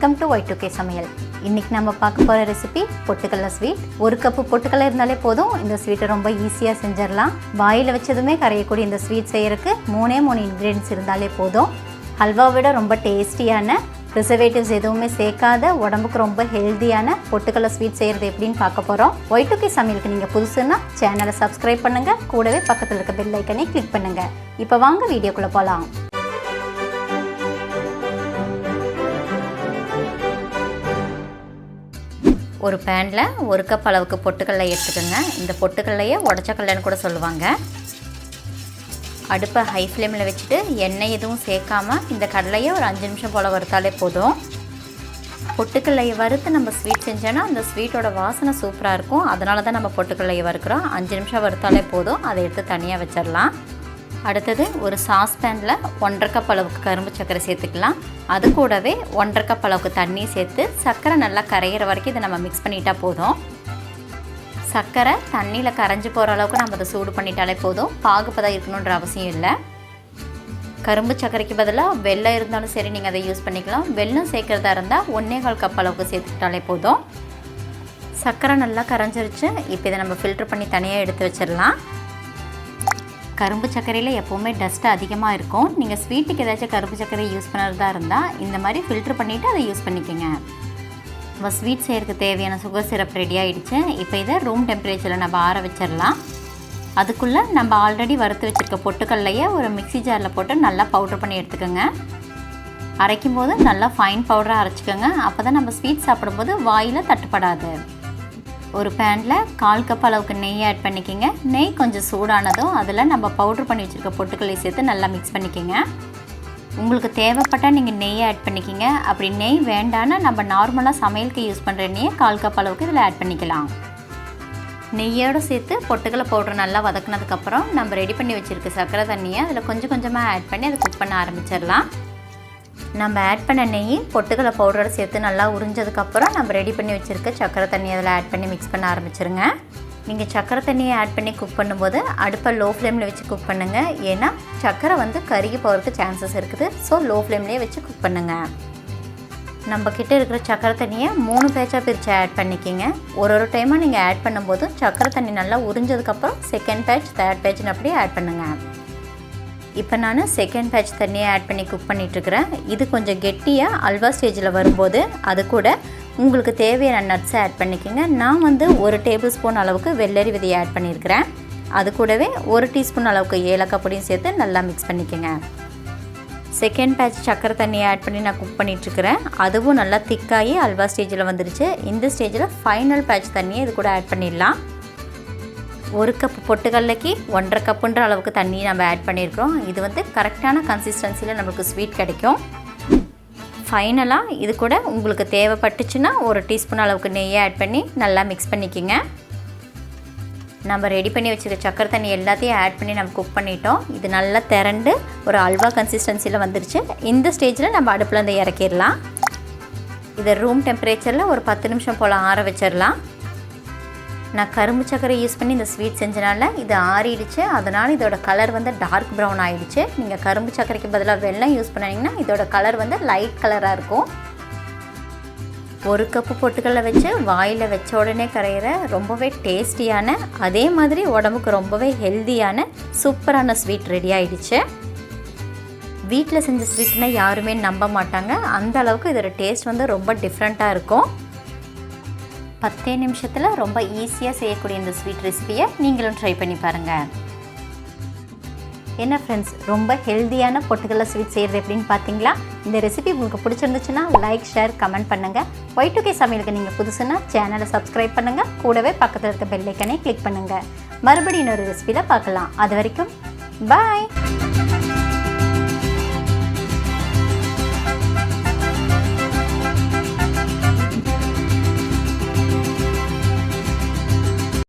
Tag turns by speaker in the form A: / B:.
A: Welcome to Y2K Samayal. இன்னைக்கு நம்ம பார்க்க போற ரெசிபி பொட்டுக்கடலை ஸ்வீட். ஒரு கப் பொட்டுக்கடலை இருந்தாலே போதும் இந்த ஸ்வீட்டை ரொம்ப ஈஸியா செஞ்சிரலாம். வாயில வச்சதுமே கரையக்கூடிய இந்த ஸ்வீட் செய்யறதுக்கு மூணே இன்கிரிடியன்ட்ஸ் இருந்தாலே போதும். ஹல்வா விட ரொம்ப டேஸ்டியான ப்ரிசர்வேட்டிவ்ஸ் எதுவுமே சேர்க்காத உடம்புக்கு ரொம்ப ஹெல்தியான பொட்டுக்கடலை ஸ்வீட் செய்கிறது எப்படின்னு பார்க்க போகிறோம். Y2K சமையலுக்கு நீங்கள் புதுசுன்னா சேனலை சப்ஸ்கிரைப் பண்ணுங்கள், கூடவே பக்கத்தில் இருக்க பெல் ஐக்கனை கிளிக் பண்ணுங்கள். இப்போ வாங்க வீடியோக்குள்ளே போகலாம். ஒரு பேனில் ஒரு கப் அளவுக்கு பொட்டுக்கடலை எடுத்துக்கோங்க. இந்த பொட்டுக்கடலையை உடச்ச கடலைன்னு கூட சொல்லுவாங்க. அடுப்பை ஹை ஃப்ளேமில் வச்சுட்டு எண்ணெய் எதுவும் சேர்க்காம இந்த கடலையை ஒரு 5 நிமிஷம் போல் வறுத்தாலே போதும். பொட்டுக்கடலையை வறுத்து நம்ம ஸ்வீட் செஞ்சோன்னா அந்த ஸ்வீட்டோட வாசனை சூப்பராக இருக்கும். அதனால தான் நம்ம பொட்டுக்கடலையை வறுக்கிறோம். 5 நிமிஷம் வறுத்தாலே போதும். அதை எடுத்து தனியாக வச்சிடலாம். அடுத்தது ஒரு சாஸ் பேனில் 1.5 கப் அளவுக்கு கரும்பு சர்க்கரை சேர்த்துக்கலாம். அது கூடவே 1.5 கப் அளவுக்கு தண்ணி சேர்த்து சர்க்கரை நல்லா கரையிற வரைக்கும் இதை நம்ம மிக்ஸ் பண்ணிட்டா போதும். சர்க்கரை தண்ணியில் கரைஞ்சி போகிற அளவுக்கு நம்ம அதை சூடு பண்ணிட்டாலே போதும். பாகுப்பதம் இருக்கணுன்ற அவசியம் இல்லை. கரும்பு சர்க்கரைக்கு பதிலாக வெல்லம் இருந்தாலும் சரி, நீங்கள் அதை யூஸ் பண்ணிக்கலாம். வெல்லம் சேர்க்குறதா இருந்தால் 1.25 கப் அளவுக்கு சேர்த்துக்கிட்டாலே போதும். சர்க்கரை நல்லா கரைஞ்சிருச்சு. இப்போ இதை நம்ம ஃபில்ட்ரு பண்ணி தனியாக எடுத்து வச்சிடலாம். கரும்பு சர்க்கரையில் எப்போவுமே டஸ்ட்டு அதிகமாக இருக்கும். நீங்கள் ஸ்வீட்டுக்கு ஏதாச்சும் கரும்பு சர்க்கரை யூஸ் பண்ணுறதா இருந்தால் இந்த மாதிரி ஃபில்ட்ரு பண்ணிவிட்டு அதை யூஸ் பண்ணிக்கோங்க. நம்ம ஸ்வீட் செய்கிறதுக்கு தேவையான சுகர் சிரப் ரெடி ஆகிடுச்சு. இப்போ இதை ரூம் டெம்பரேச்சரில் நம்ம ஆற வச்சிடலாம். அதுக்குள்ளே நம்ம ஆல்ரெடி வறுத்து வச்சுருக்க பொட்டுக்கடலையை ஒரு மிக்ஸி ஜாரில் போட்டு நல்லா பவுட்ரு பண்ணி எடுத்துக்கோங்க. அரைக்கும் போது நல்லா ஃபைன் பவுடராக அரைச்சிக்கோங்க. அப்போ தான் நம்ம ஸ்வீட் சாப்பிடும்போது வாயில் தட்டுப்படாது. ஒரு பேனில் 1/4 கப் அளவுக்கு நெய் ஆட் பண்ணிக்கோங்க. நெய் கொஞ்சம் சூடானதும் அதில் நம்ம பவுட்ரு பண்ணி வச்சுருக்க பொட்டுக்கடலை சேர்த்து நல்லா மிக்ஸ் பண்ணிக்கோங்க. உங்களுக்கு தேவைப்பட்டால் நீங்கள் நெய் ஆட் பண்ணிக்கோங்க. அப்படி நெய் வேண்டான்னா நம்ம நார்மலாக சமையலுக்கு யூஸ் பண்ணுற நெய்யை 1/4 கப் அளவுக்கு இதில் ஆட் பண்ணிக்கலாம். நெய்யோடு சேர்த்து பொட்டுக்கடலை பவுட்ரு நல்லா வதக்கினதுக்கப்புறம் நம்ம ரெடி பண்ணி வச்சுருக்க சர்க்கரை தண்ணியை அதில் கொஞ்சம் கொஞ்சமாக ஆட் பண்ணி அதை குக் பண்ண ஆரம்பிச்சிடலாம். நம்ம ஆட் பண்ண நெய் பொட்டுக்கடலை பவுடரோடு சேர்த்து நல்லா உறிஞ்சதுக்கப்புறம் நம்ம ரெடி பண்ணி வச்சுருக்க சர்க்கரை தண்ணி அதில் ஆட் பண்ணி மிக்ஸ் பண்ண ஆரம்பிச்சிருங்க. நீங்கள் சர்க்கரை தண்ணியை ஆட் பண்ணி குக் பண்ணும்போது அடுப்பை லோ ஃப்ளேமில் வச்சு குக் பண்ணுங்கள். ஏன்னா சர்க்கரை கருகி போகிறதுக்கு சான்சஸ் இருக்குது. ஸோ லோ ஃப்ளேம்லேயே வச்சு குக் பண்ணுங்கள். நம்ம கிட்டே இருக்கிற சர்க்கரை தண்ணியை 3 பேட்சாக பிரித்து ஆட் பண்ணிக்கிங்க. ஒரு டைமாக நீங்கள் ஆட் பண்ணும்போது சர்க்கரை தண்ணி நல்லா உறிஞ்சதுக்கப்புறம் செகண்ட் பேட்ச், தேர்ட் பேட்ச்னு அப்படியே ஆட் பண்ணுங்கள். இப்போ நான் செகண்ட் பேட்ச் தண்ணியை ஆட் பண்ணி குக் பண்ணிகிட்ருக்கிறேன். இது கொஞ்சம் கெட்டியாக அல்வா ஸ்டேஜில் வரும்போது அது கூட உங்களுக்கு தேவையான நட்ஸை ஆட் பண்ணிக்கோங்க. நான் 1 டேபிள் ஸ்பூன் அளவுக்கு வெள்ளரி விதையை ஆட் பண்ணியிருக்கிறேன். அது கூடவே 1 டீஸ்பூன் அளவுக்கு ஏலக்காய் பொடியும் சேர்த்து நல்லா மிக்ஸ் பண்ணிக்கோங்க. செகண்ட் பேட்ச் சர்க்கரை தண்ணியை ஆட் பண்ணி நான் குக் பண்ணிகிட்ருக்கிறேன். அதுவும் நல்லா திக்காகி அல்வா ஸ்டேஜில் வந்துடுச்சு. இந்த ஸ்டேஜில் ஃபைனல் பேட்ச் தண்ணியை இது கூட ஆட் பண்ணிடலாம். 1 கப் பொட்டுக்கடலைக்கு 1.5 கப்புன்ற அளவுக்கு தண்ணி நம்ம ஆட் பண்ணியிருக்கிறோம். இது கரெக்டான கன்சிஸ்டன்சியில் நம்மளுக்கு ஸ்வீட் கிடைக்கும். ஃபைனலாக இது கூட உங்களுக்கு தேவைப்பட்டுச்சுன்னா 1 டீஸ்பூன் அளவுக்கு நெய்யை ஆட் பண்ணி நல்லா மிக்ஸ் பண்ணிக்கோங்க. நம்ம ரெடி பண்ணி வச்சுருக்க சக்கரை தண்ணி எல்லாத்தையும் ஆட் பண்ணி நம்ம குக் பண்ணிட்டோம். இது நல்லா திரண்டு ஒரு அல்வா கன்சிஸ்டன்சியில் வந்துருச்சு. இந்த ஸ்டேஜில் நம்ம அடுப்பில் இருந்து இறக்கிடலாம். இதை ரூம் டெம்பரேச்சரில் ஒரு 10 நிமிஷம் போல் ஆற வச்சிடலாம். நான் கரும்பு சர்க்கரை யூஸ் பண்ணி இந்த ஸ்வீட் செஞ்சனால இது ஆறிடுச்சு. அதனால் இதோட கலர் டார்க் ப்ரௌன் ஆகிடுச்சு. நீங்கள் கரும்பு சர்க்கரைக்கு பதிலாக வெல்லம் யூஸ் பண்ணிங்கன்னா இதோட கலர் லைட் கலராக இருக்கும். 1 கப்பு பொட்டுக்கடலை வச்சு வாயில் வச்ச உடனே கரையிற ரொம்பவே டேஸ்டியான, அதே மாதிரி உடம்புக்கு ரொம்பவே ஹெல்தியான சூப்பரான ஸ்வீட் ரெடி ஆகிடுச்சு. வீட்டில் செஞ்ச ஸ்வீட்னா யாருமே நம்ப மாட்டாங்க. அந்த அளவுக்கு இதோட டேஸ்ட் ரொம்ப டிஃப்ரெண்ட்டாக இருக்கும். 10 நிமிஷத்தில் ரொம்ப ஈஸியாக செய்யக்கூடிய இந்த ஸ்வீட் ரெசிபியை நீங்களும் ட்ரை பண்ணி பாருங்கள். என்ன ஃப்ரெண்ட்ஸ், ரொம்ப ஹெல்தியான பொட்டுக்கடலை ஸ்வீட் செய்கிறது எப்படின்னு பார்த்தீங்களா? இந்த ரெசிபி உங்களுக்கு பிடிச்சிருந்துச்சுன்னா லைக், ஷேர், கமெண்ட் பண்ணுங்கள். Y2K சமையலுக்கு நீங்கள் புதுசுன்னா சேனலை சப்ஸ்கிரைப் பண்ணுங்கள். கூடவே பக்கத்தில் இருக்க பெல் ஐக்கனை கிளிக் பண்ணுங்கள். மறுபடியும் இன்னொரு ரெசிபியில் பார்க்கலாம். அது வரைக்கும் பாய்.